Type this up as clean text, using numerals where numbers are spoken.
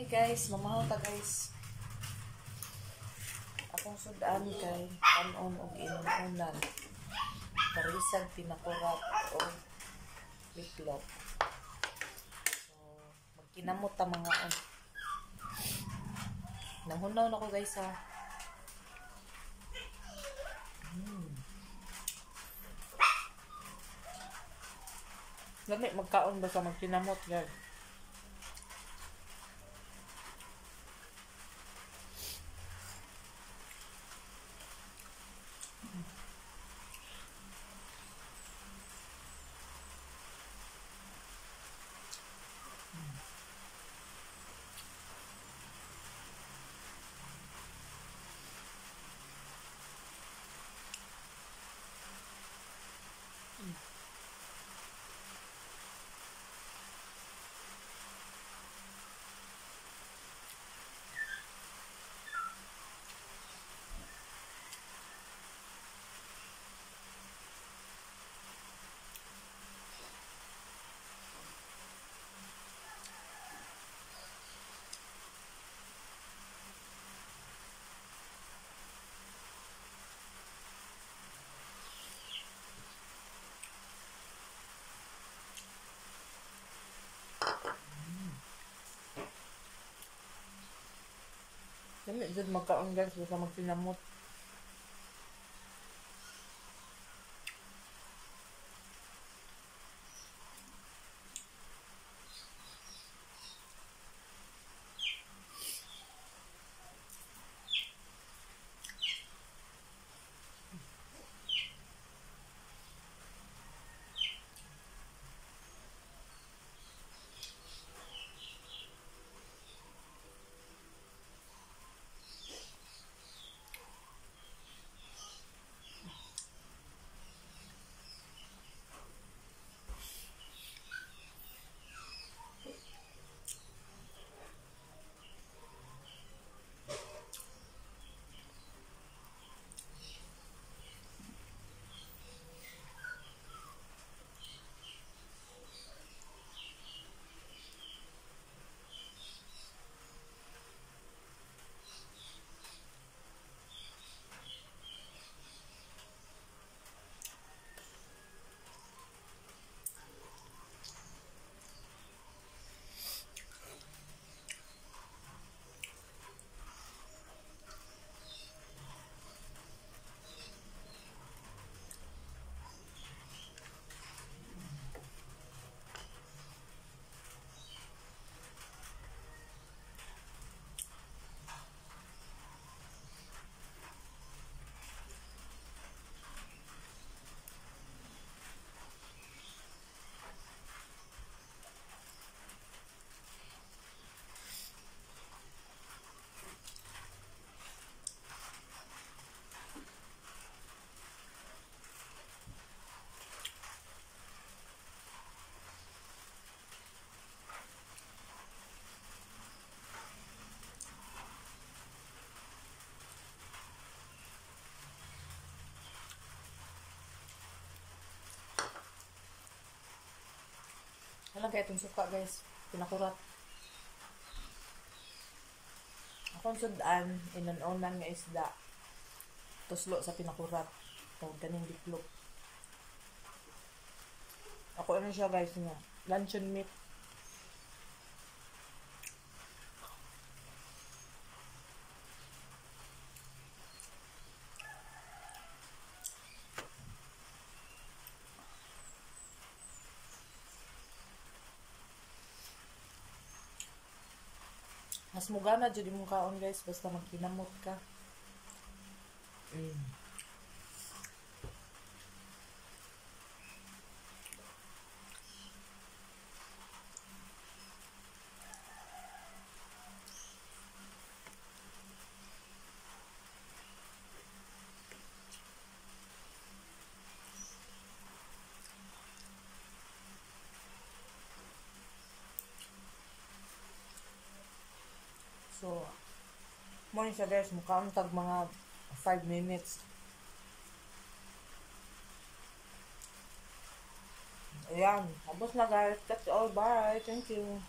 Hi guys, mamahaw ta guys. Akong sudan kay kanon og inunan. Parisag pinakurat o bitlog. So, magkinamot ta mga Nanghunaw na ko guys ha. Lami magkaon ba sa magkinamot guys? Dami dyan magkaon guys basta magkinamot. Alam kaya itong suka guys, pinakurat. Akong sudan, inunan nga isda. Tuslo sa pinakurat. Ito, ganing bitlog. Ako ano siya guys nga, luncheon meat. Mas mugana dyan yung kaon guys, basta magkinamot ka. So, mo siya guys, mukha tag mga 5 minutes. Ayan, tapos na guys. That's all. Bye. Thank you.